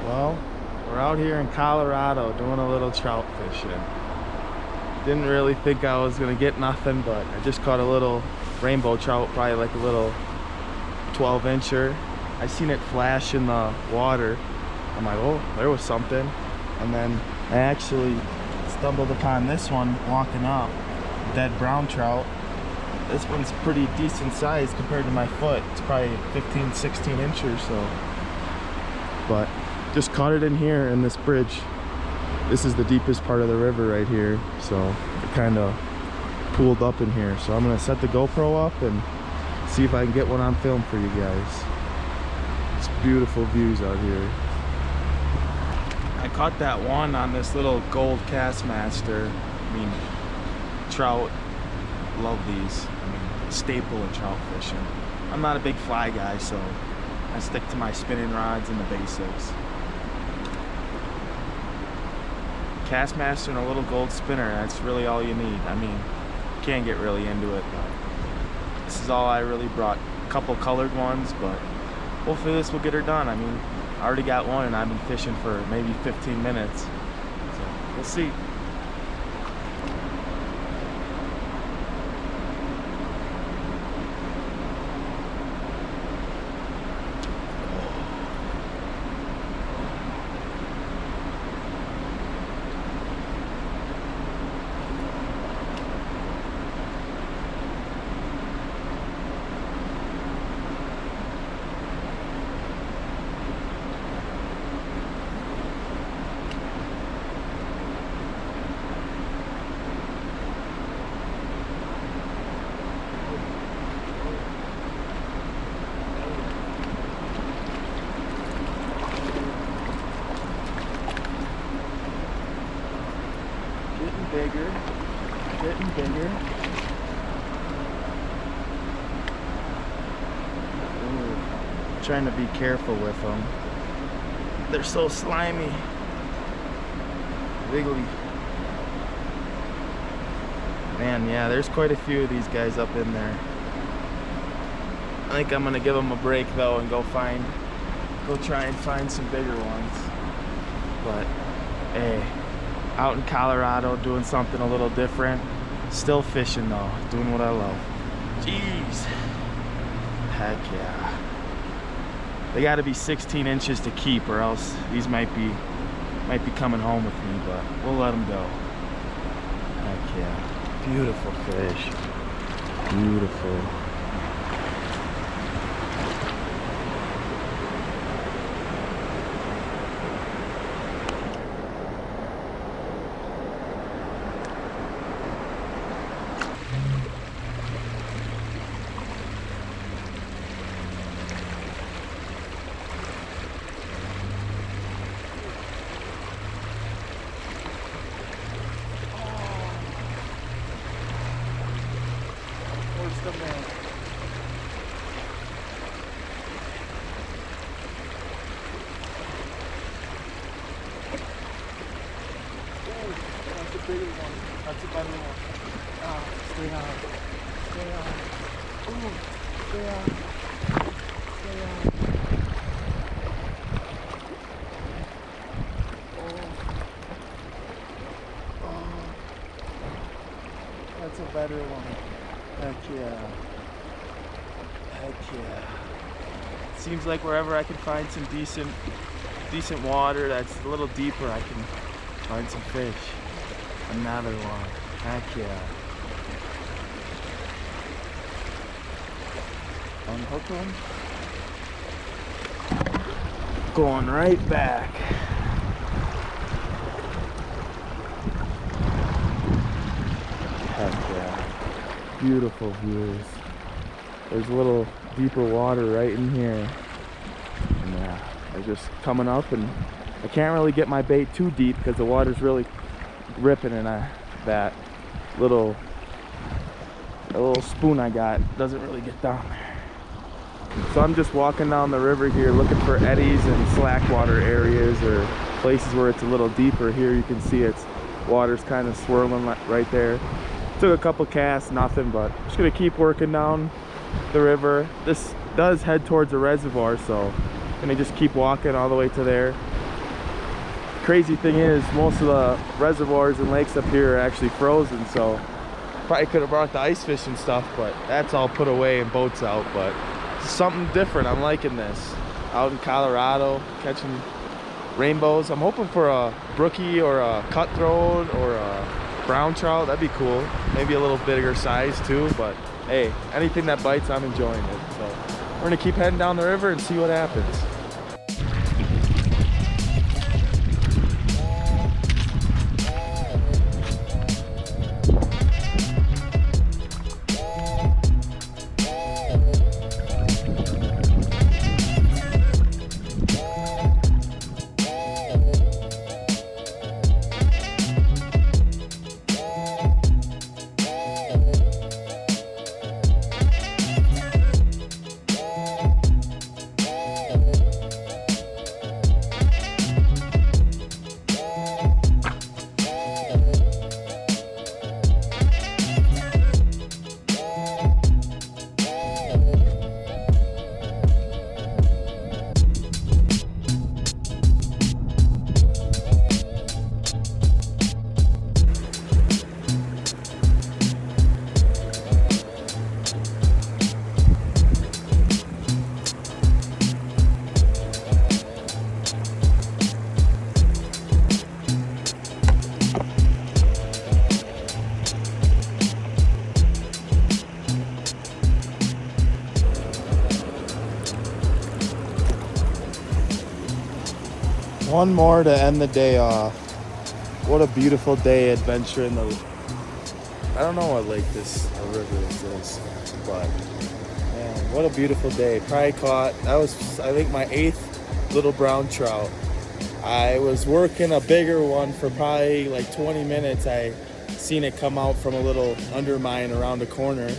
Well, we're out here in Colorado doing a little trout fishing. Didn't really think I was gonna get nothing, but I just caught a little rainbow trout, probably like a little 12-incher. I seen it flash in the water. I'm like, oh, there was something. And then I actually stumbled upon this one walking up, dead brown trout. This one's pretty decent size compared to my foot. It's probably 15, 16 inches, so. But just caught it in here in this bridge. This is the deepest part of the river right here, so it kind of pooled up in here. So I'm gonna set the GoPro up and see if I can get one on film for you guys. It's beautiful views out here. I caught that one on this little gold Castmaster. I mean, trout, love these. I mean, staple in trout fishing. I'm not a big fly guy, so I stick to my spinning rods and the basics. Castmaster and a little gold spinner, that's really all you need. I mean, you can't get really into it, but this is all I really brought. A couple colored ones, but hopefully this will get her done. I mean, I already got one and I've been fishing for maybe 15 minutes. So we'll see. Bigger, getting bigger. Ooh, trying to be careful with them. They're so slimy, wiggly. Man, yeah, there's quite a few of these guys up in there. I think I'm gonna give them a break though and go try and find some bigger ones. But hey, out in Colorado doing something a little different. Still fishing though, doing what I love. Jeez. Heck yeah. They gotta be 16 inches to keep, or else these might be coming home with me, but we'll let them go. Heck yeah. Beautiful fish. Beautiful. The man. Ooh, that's a bigger one. That's a better one. Ah, stay on. Stay on. Ooh, stay on. Stay on. Oh, that's a better one. Heck yeah. Heck yeah. Seems like wherever I can find some decent water that's a little deeper, I can find some fish. Another one. Heck yeah. Unhook them. Going right back. Heck yeah. Beautiful views. There's a little deeper water right in here. And yeah, they're just coming up, and I can't really get my bait too deep because the water's really ripping, and that little spoon I got doesn't really get down there. So I'm just walking down the river here looking for eddies and slack water areas or places where it's a little deeper. Here you can see it's water's kind of swirling right there. Took a couple casts, nothing, but I'm just gonna keep working down the river. This does head towards a reservoir, so I'm gonna just keep walking all the way to there. crazy thing is, most of the reservoirs and lakes up here are actually frozen, so probably could have brought the ice fish and stuff, but that's all put away and boats out. But it's something different. I'm liking this. Out in Colorado, catching rainbows. I'm hoping for a brookie or a cutthroat or a brown trout. That'd be cool. Maybe a little bigger size too, but hey, anything that bites, I'm enjoying it. So we're gonna keep heading down the river and see what happens. One more to end the day off. What a beautiful day adventure in the, I don't know what lake this or river this is, but man, what a beautiful day. Probably caught, that was I think my 8th little brown trout. I was working a bigger one for probably like 20 minutes. I seen it come out from a little undermine around the corner.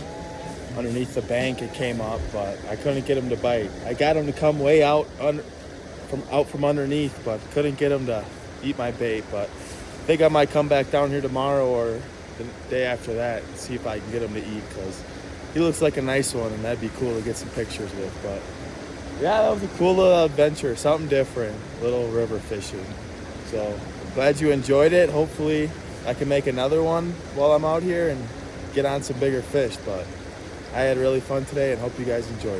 Underneath the bank it came up, but I couldn't get him to bite. I got him to come way out from underneath, but couldn't get him to eat my bait. But I think I might come back down here tomorrow or the day after that and see if I can get him to eat, because he looks like a nice one and that'd be cool to get some pictures with. But yeah, that was a cool little adventure, something different, little river fishing. So glad you enjoyed it. Hopefully I can make another one while I'm out here and get on some bigger fish. But I had really fun today and hope you guys enjoyed it.